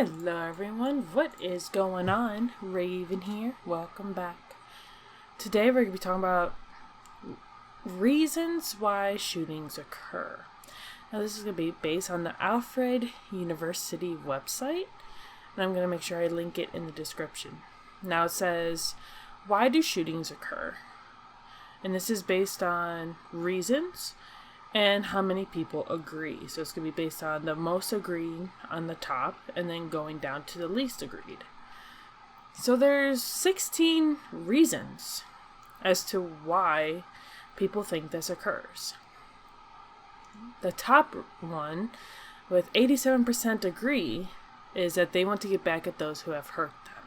Hello everyone, what is going on? Raven here, welcome back. Today we're going to be talking about reasons why shootings occur. Now this is going to be based on the Alfred University website, and I'm going to make sure I link it in the description. Now it says, why do shootings occur? And this is based on reasons and how many people agree. So it's going to be based on the most agreed on the top and then going down to the least agreed. So there's 16 reasons as to why people think this occurs. The top one, with 87% agree, is that they want to get back at those who have hurt them.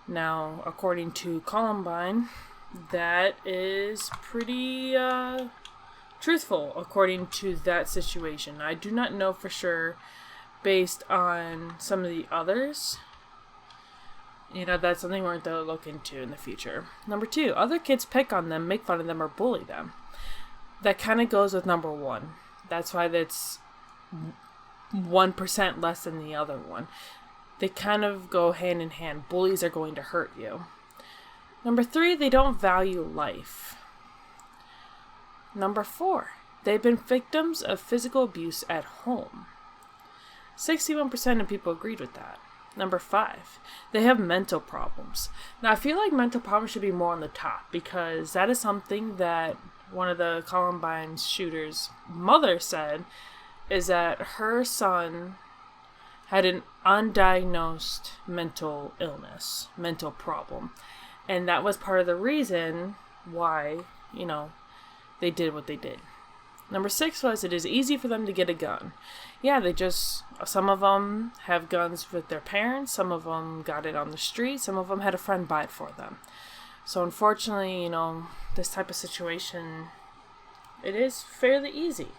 Now, according to Columbine, that is pretty truthful according to that situation. I do not know for sure based on some of the others. That's something we're going to look into in the future. Number 2, other kids pick on them, make fun of them, or bully them. That kind of goes with number 1. That's why that's 1% less than the other one. They kind of go hand in hand. Bullies are going to hurt you. Number 3, they don't value life. Number 4, they've been victims of physical abuse at home. 61% of people agreed with that. Number 5, they have mental problems. Now, I feel like mental problems should be more on the top because that is something that one of the Columbine shooters' mother said is that her son had an undiagnosed mental illness, mental problem. And that was part of the reason why, they did what they did. Number 6 was it is easy for them to get a gun. Yeah, some of them have guns with their parents, some of them got it on the street, some of them had a friend buy it for them. So unfortunately, this type of situation, it is fairly easy.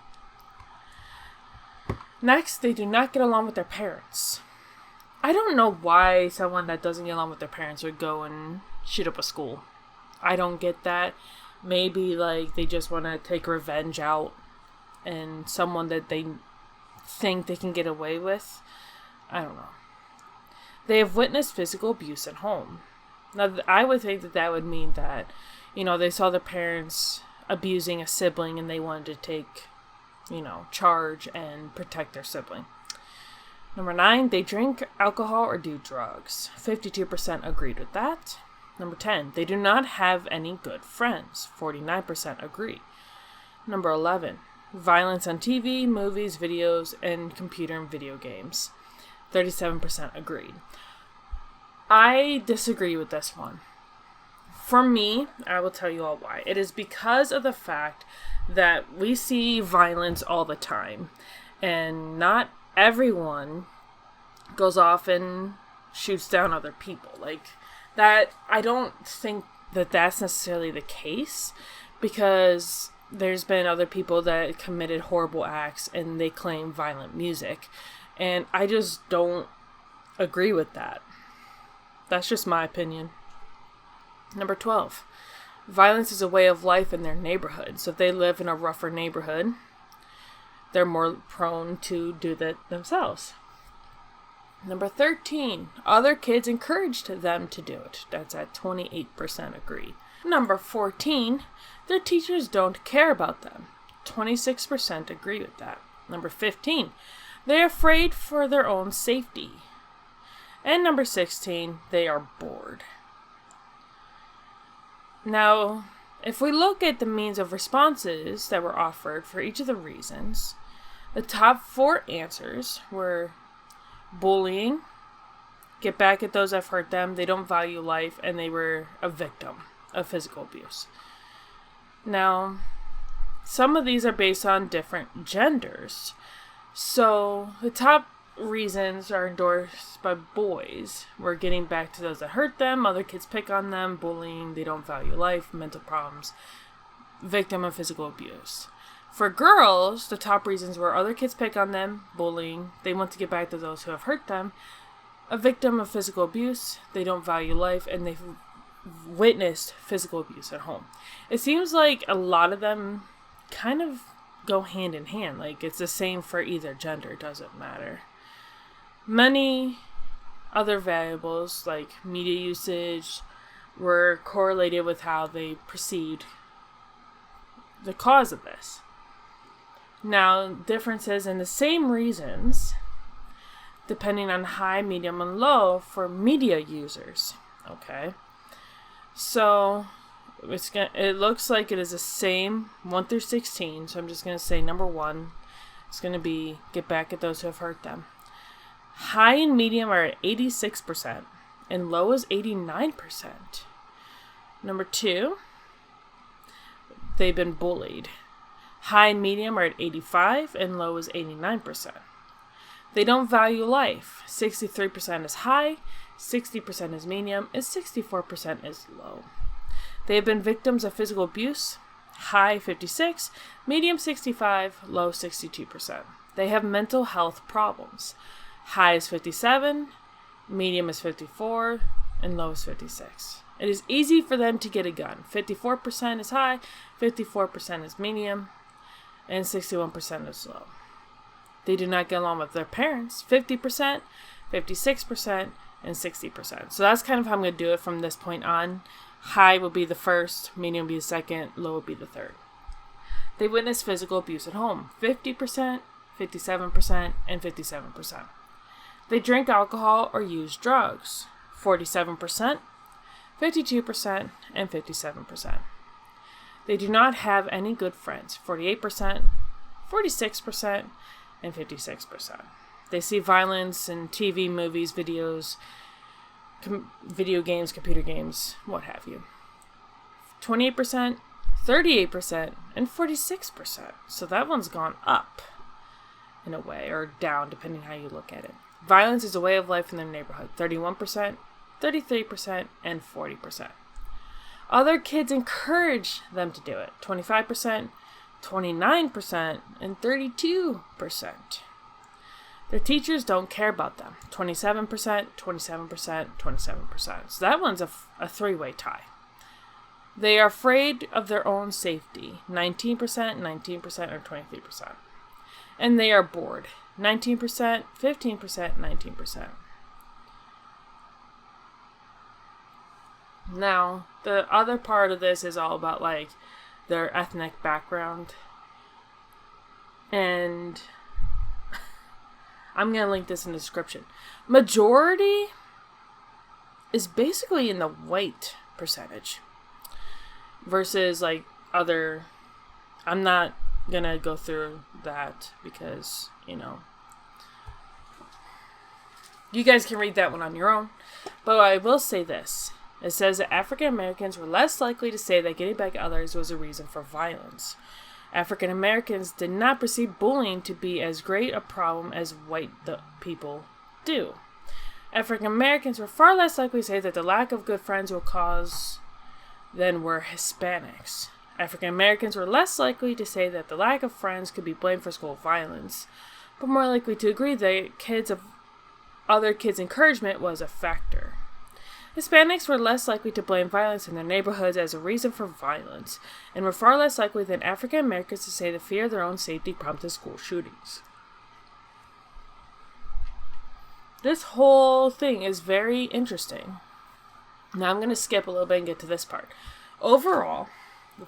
Next, they do not get along with their parents. I don't know why someone that doesn't get along with their parents would go and shoot up a school. I don't get that. Maybe they just want to take revenge out and someone that they think they can get away with. I don't know. They have witnessed physical abuse at home. Now, I would think that would mean that, they saw their parents abusing a sibling and they wanted to take, charge and protect their sibling. Number 9, they drink alcohol or do drugs. 52% agreed with that. Number 10, they do not have any good friends. 49% agree. Number 11, violence on TV, movies, videos, and computer and video games. 37% agreed. I disagree with this one. For me, I will tell you all why. It is because of the fact that we see violence all the time. And not everyone goes off and shoots down other people. That, I don't think that that's necessarily the case because there's been other people that committed horrible acts and they claim violent music. And I just don't agree with that. That's just my opinion. Number 12, violence is a way of life in their neighborhood. So if they live in a rougher neighborhood, they're more prone to do that themselves. Number 13, other kids encouraged them to do it. That's at 28% agree. Number 14, their teachers don't care about them. 26% agree with that. Number 15, they're afraid for their own safety. And number 16, they are bored. Now, if we look at the means of responses that were offered for each of the reasons, the top 4 answers were bullying, get back at those that have hurt them, they don't value life, and they were a victim of physical abuse. Now, some of these are based on different genders. So, the top reasons are endorsed by boys. We're getting back to those that hurt them, other kids pick on them, bullying, they don't value life, mental problems, victim of physical abuse. For girls, the top reasons were other kids pick on them, bullying, they want to get back to those who have hurt them, a victim of physical abuse, they don't value life, and they've witnessed physical abuse at home. It seems like a lot of them kind of go hand in hand. Like, it's the same for either gender. It doesn't matter. Many other variables like media usage were correlated with how they perceived the cause of this. Now, differences in the same reasons depending on high, medium, and low for media users. Okay, so it looks like it is the same 1 through 16. So I'm just going to say number 1 is going to be get back at those who have hurt them. High and medium are at 86%, and low is 89%. Number 2, they've been bullied. High and medium are at 85%, and low is 89%. They don't value life. 63% is high, 60% is medium, and 64% is low. They have been victims of physical abuse. High 56%, medium 65%, low 62%. They have mental health problems. High is 57%, medium is 54%, and low is 56%. It is easy for them to get a gun. 54% is high, 54% is medium, and 61% is low. They do not get along with their parents. 50%, 56%, and 60%. So that's kind of how I'm going to do it from this point on. High will be the first, medium will be the second, low will be the third. They witness physical abuse at home. 50%, 57%, and 57%. They drink alcohol or use drugs. 47%, 52%, and 57%. They do not have any good friends. 48%, 46%, and 56%. They see violence in TV, movies, videos, video games, computer games, what have you. 28%, 38%, and 46%. So that one's gone up in a way, or down, depending how you look at it. Violence is a way of life in their neighborhood. 31%, 33%, and 40%. Other kids encourage them to do it. 25%, 29%, and 32%. Their teachers don't care about them. 27%, 27%, 27%. So that one's a three-way tie. They are afraid of their own safety. 19%, 19%, or 23%. And they are bored. 19%, 15%, 19%. Now, the other part of this is all about, like, their ethnic background. And I'm going to link this in the description. Majority is basically in the white percentage. Versus, like, other... I'm not going to go through that because, you know... You guys can read that one on your own. But I will say this. It says that African Americans were less likely to say that getting back at others was a reason for violence. African Americans did not perceive bullying to be as great a problem as white people do. African Americans were far less likely to say that the lack of good friends will cause than were Hispanics. African Americans were less likely to say that the lack of friends could be blamed for school violence, but more likely to agree that other kids' encouragement was a factor. Hispanics were less likely to blame violence in their neighborhoods as a reason for violence, and were far less likely than African Americans to say the fear of their own safety prompted school shootings. This whole thing is very interesting. Now I'm going to skip a little bit and get to this part. Overall,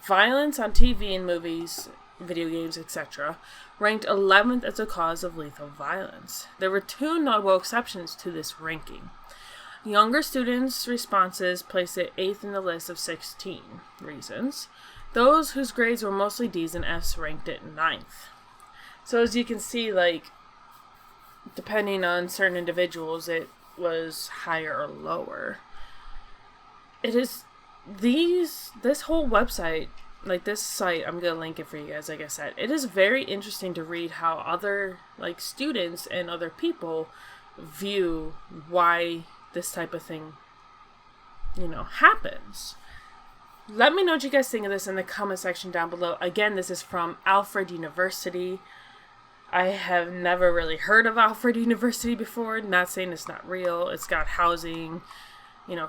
violence on TV and movies, video games, etc., ranked 11th as a cause of lethal violence. There were 2 notable exceptions to this ranking. Younger students' responses placed it 8th in the list of 16 reasons. Those whose grades were mostly D's and F's ranked it 9th. So as you can see, like, depending on certain individuals, it was higher or lower. It is this whole website, like this site, I'm going to link it for you guys, like I said. It is very interesting to read how other, like, students and other people view why this type of thing, happens. Let me know what you guys think of this in the comment section down below. Again, this is from Alfred University. I have never really heard of Alfred University before. Not saying it's not real. It's got housing,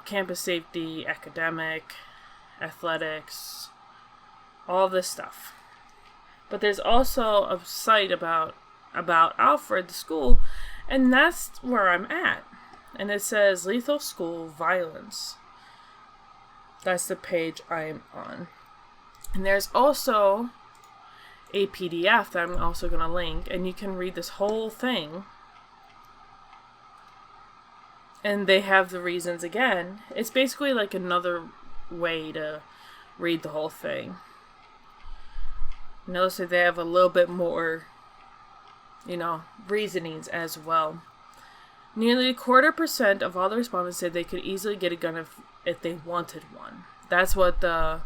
campus safety, academic, athletics, all this stuff. But there's also a site about Alfred, the school, And that's where I'm at. And it says lethal school violence. That's the page I'm on. And there's also a PDF that I'm also going to link, and you can read this whole thing. And they have the reasons again. It's basically like another way to read the whole thing. Notice that they have a little bit more, reasonings as well. Nearly 1/4% of all the respondents said they could easily get a gun if they wanted one. That's what the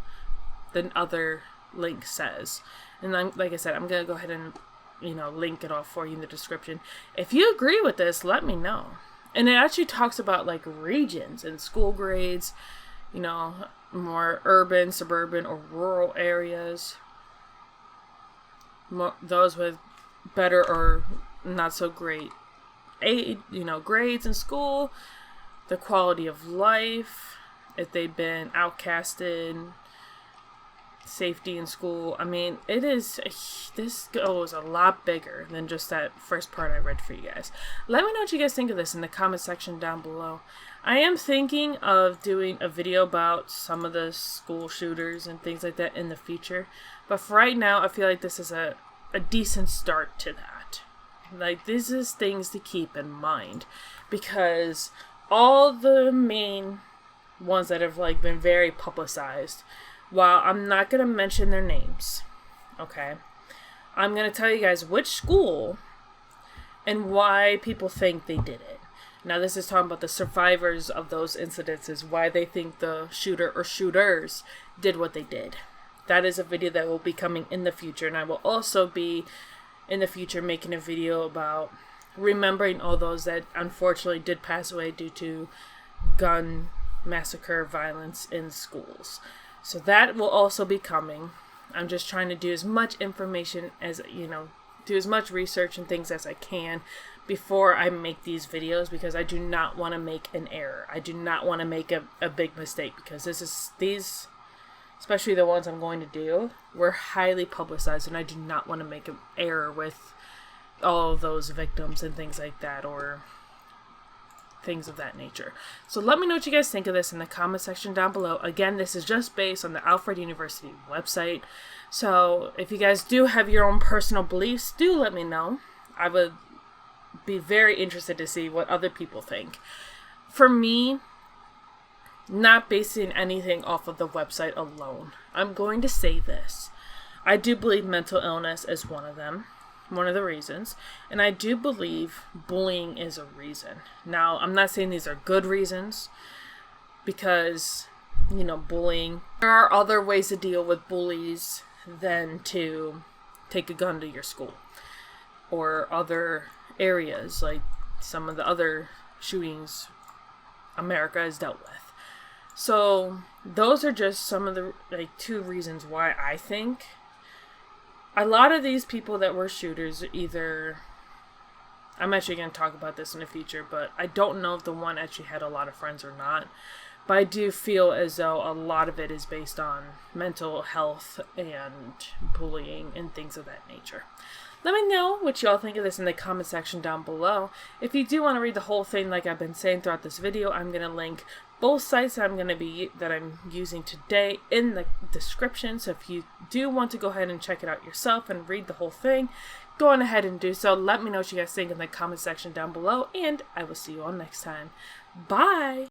other link says. And like I said, I'm going to go ahead and, link it all for you in the description. If you agree with this, let me know. And it actually talks about like regions and school grades, more urban, suburban, or rural areas. Those with better or not so great grades in school, the quality of life, if they've been outcasted, safety in school. I mean, this goes a lot bigger than just that first part I read for you guys. Let me know what you guys think of this in the comment section down below. I am thinking of doing a video about some of the school shooters and things like that in the future, but for right now, I feel like this is a decent start to that. Like, this is things to keep in mind, because all the main ones that have like been very publicized, while I'm not going to mention their names, okay, I'm going to tell you guys which school and why people think they did it. Now, this is talking about the survivors of those incidences, why they think the shooter or shooters did what they did. That is a video that will be coming in the future, and I will also be in the future making a video about remembering all those that unfortunately did pass away due to gun massacre violence in schools. So that will also be coming. I'm just trying to do as much information as, do as much research and things as I can before I make these videos, because I do not want to make an error. I do not want to make a big mistake, because these, especially the ones I'm going to do, were highly publicized, and I do not want to make an error with all of those victims and things like that, or things of that nature. So let me know what you guys think of this in the comment section down below. Again, this is just based on the Alfred University website. So if you guys do have your own personal beliefs, do let me know. I would be very interested to see what other people think. For me, not basing anything off of the website alone, I'm going to say this. I do believe mental illness is one of the reasons, and I do believe bullying is a reason. Now, I'm not saying these are good reasons, because, bullying, there are other ways to deal with bullies than to take a gun to your school, or other areas, like some of the other shootings America has dealt with. So those are just some of the 2 reasons why I think a lot of these people that were shooters, either, I'm actually going to talk about this in the future, but I don't know if the one actually had a lot of friends or not. But I do feel as though a lot of it is based on mental health and bullying and things of that nature. Let me know what y'all think of this in the comment section down below. If you do want to read the whole thing, like I've been saying throughout this video, I'm going to link both sites that I'm using today in the description. So if you do want to go ahead and check it out yourself and read the whole thing, go on ahead and do so. Let me know what you guys think in the comment section down below, and I will see you all next time. Bye!